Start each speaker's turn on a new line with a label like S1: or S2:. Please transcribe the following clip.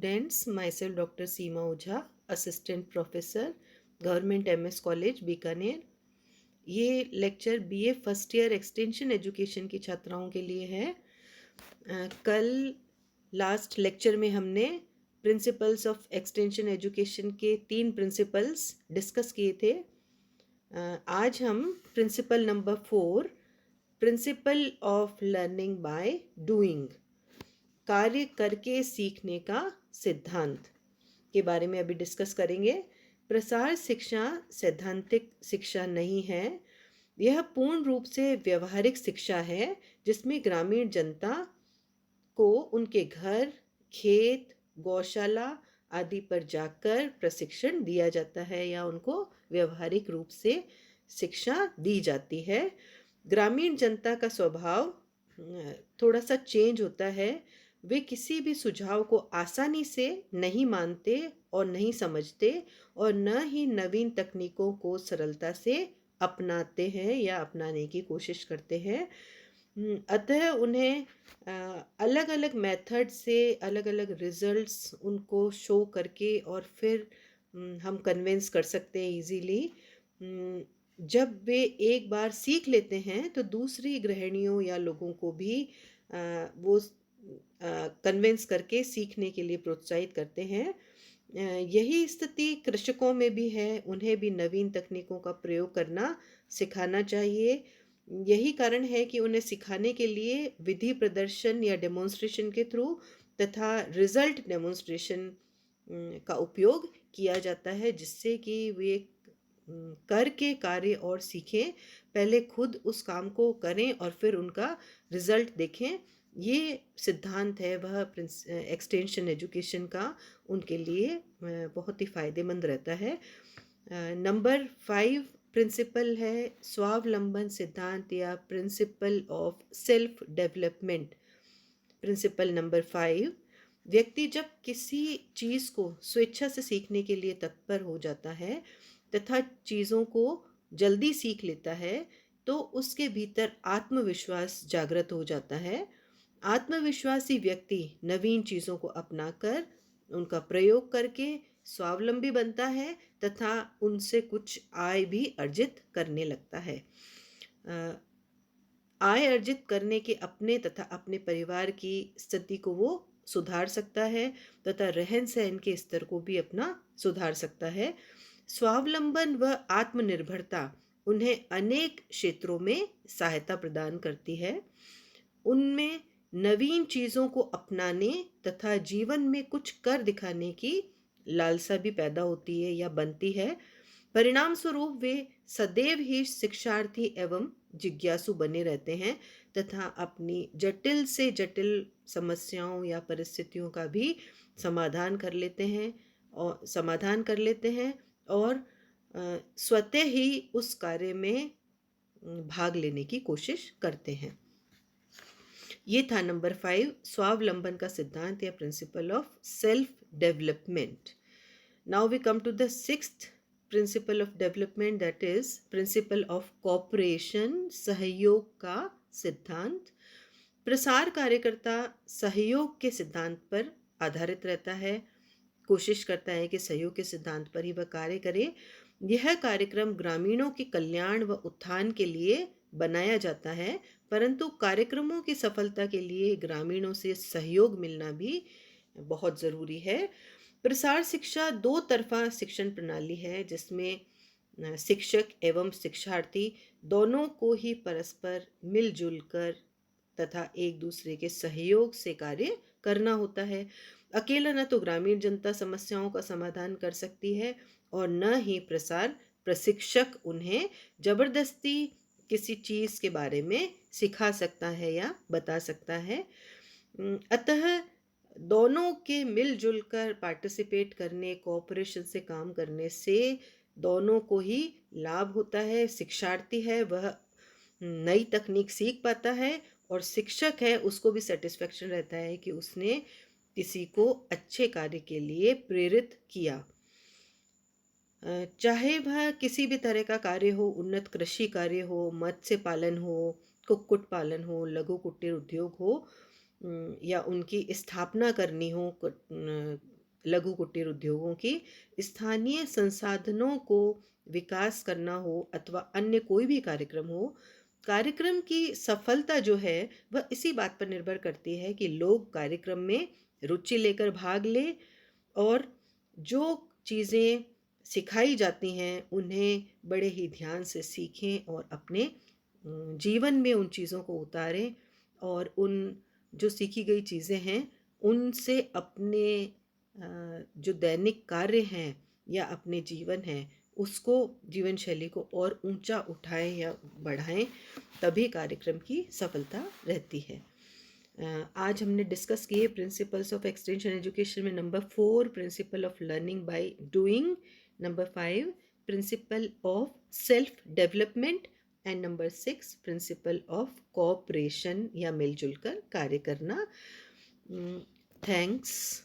S1: Students, myself Dr. Seema Ojha, assistant professor, government MS college Bikaner. ये lecture BA first year extension education की छात्राओं के लिए है। कल लास्ट लेक्चर में हमने प्रिंसिपल्स ऑफ एक्सटेंशन एजुकेशन के 3 प्रिंसिपल्स डिस्कस किए थे। आज हम principle number 4, principle of learning by doing, कार्य करके सीखने का सिद्धांत के बारे में अभी डिस्कस करेंगे। प्रसार शिक्षा सैद्धांतिक शिक्षा नहीं है, यह पूर्ण रूप से व्यवहारिक शिक्षा है जिसमें ग्रामीण जनता को उनके घर, खेत, गौशाला आदि पर जाकर प्रशिक्षण दिया जाता है या उनको व्यवहारिक रूप से शिक्षा दी जाती है। ग्रामीण जनता का स्वभाव थोड़ा सा चेंज होता है। वे किसी भी सुझाव को आसानी से नहीं मानते और नहीं समझते और न ही नवीन तकनीकों को सरलता से अपनाते हैं या अपनाने की कोशिश करते हैं। अतः उन्हें अलग अलग मेथड से अलग अलग रिजल्ट्स उनको शो करके और फिर हम कन्विंस कर सकते हैं इजीली। जब वे एक बार सीख लेते हैं तो दूसरी गृहिणियों या लोगों को भी वो कन्विंस करके सीखने के लिए प्रोत्साहित करते हैं। यही स्थिति कृषकों में भी है, उन्हें भी नवीन तकनीकों का प्रयोग करना सिखाना चाहिए। यही कारण है कि उन्हें सिखाने के लिए विधि प्रदर्शन या डेमोन्स्ट्रेशन के थ्रू तथा रिजल्ट डेमोन्स्ट्रेशन का उपयोग किया जाता है, जिससे कि वे करके कार्य और सीखें। पहले खुद उस काम को करें और फिर उनका रिजल्ट देखें। ये सिद्धांत है वह एक्सटेंशन एजुकेशन का उनके लिए बहुत ही फायदेमंद रहता है। नंबर 5 प्रिंसिपल है स्वावलंबन सिद्धांत या principle of self development. Principle number 5, व्यक्ति जब किसी चीज़ को स्वेच्छा से सीखने के लिए तत्पर हो जाता है तथा चीज़ों को जल्दी सीख लेता है तो उसके भीतर आत्मविश्वास जागृत हो जाता है। आत्मविश्वासी व्यक्ति नवीन चीज़ों को अपनाकर उनका प्रयोग करके स्वावलंबी बनता है तथा उनसे कुछ आय भी अर्जित करने लगता है। आय अर्जित करने के अपने तथा अपने परिवार की स्थिति को वो सुधार सकता है तथा रहन सहन के स्तर को भी अपना सुधार सकता है। स्वावलंबन व आत्मनिर्भरता उन्हें अनेक क्षेत्रों में सहायता प्रदान करती है। उनमें नवीन चीज़ों को अपनाने तथा जीवन में कुछ कर दिखाने की लालसा भी पैदा होती है या बनती है। परिणाम स्वरूप वे सदैव ही शिक्षार्थी एवं जिज्ञासु बने रहते हैं तथा अपनी जटिल से जटिल समस्याओं या परिस्थितियों का भी समाधान कर लेते हैं और स्वतः ही उस कार्य में भाग लेने की कोशिश करते हैं। ये था नंबर 5, स्वावलंबन का सिद्धांत या principle of self development. Now we come to the 6th principle of development, that is principle of cooperation, सहयोग का सिद्धांत। प्रसार कार्यकर्ता सहयोग के सिद्धांत पर आधारित रहता है, कोशिश करता है कि सहयोग के सिद्धांत पर ही वह कार्य करे। यह कार्यक्रम ग्रामीणों के कल्याण व उत्थान के लिए बनाया जाता है, परंतु कार्यक्रमों की सफलता के लिए ग्रामीणों से सहयोग मिलना भी बहुत ज़रूरी है। प्रसार शिक्षा दो तरफा शिक्षण प्रणाली है जिसमें शिक्षक एवं शिक्षार्थी दोनों को ही परस्पर मिलजुल कर तथा एक दूसरे के सहयोग से कार्य करना होता है। अकेला न तो ग्रामीण जनता समस्याओं का समाधान कर सकती है और न ही प्रसार प्रशिक्षक उन्हें जबरदस्ती किसी चीज़ के बारे में सिखा सकता है या बता सकता है। अतः दोनों के मिलजुल कर पार्टिसिपेट करने, कोऑपरेशन से काम करने से दोनों को ही लाभ होता है। शिक्षार्थी है वह नई तकनीक सीख पाता है और शिक्षक है उसको भी सेटिस्फेक्शन रहता है कि उसने किसी को अच्छे कार्य के लिए प्रेरित किया। चाहे वह किसी भी तरह का कार्य हो, उन्नत कृषि कार्य हो, मत्स्य पालन हो, कुक्कुट पालन हो, लघु कुटीर उद्योग हो या उनकी स्थापना करनी हो लघु कुटीर उद्योगों की स्थानीय संसाधनों को विकास करना हो अथवा अन्य कोई भी कार्यक्रम हो, कार्यक्रम की सफलता जो है वह इसी बात पर निर्भर करती है कि लोग कार्यक्रम में रुचि लेकर भाग लें और जो चीज़ें सिखाई जाती हैं उन्हें बड़े ही ध्यान से सीखें और अपने जीवन में उन चीज़ों को उतारें और उन जो सीखी गई चीज़ें हैं उनसे अपने जो दैनिक कार्य हैं या अपने जीवन है उसको जीवन शैली को और ऊंचा उठाएं या बढ़ाएं, तभी कार्यक्रम की सफलता रहती है। आज हमने डिस्कस किए प्रिंसिपल्स ऑफ एक्सटेंशन एजुकेशन में number 4 principle of learning by doing, number 5 principal of self development and number 6 principal of cooperation या मिलजुल कर कार्य करना। थैंक्स।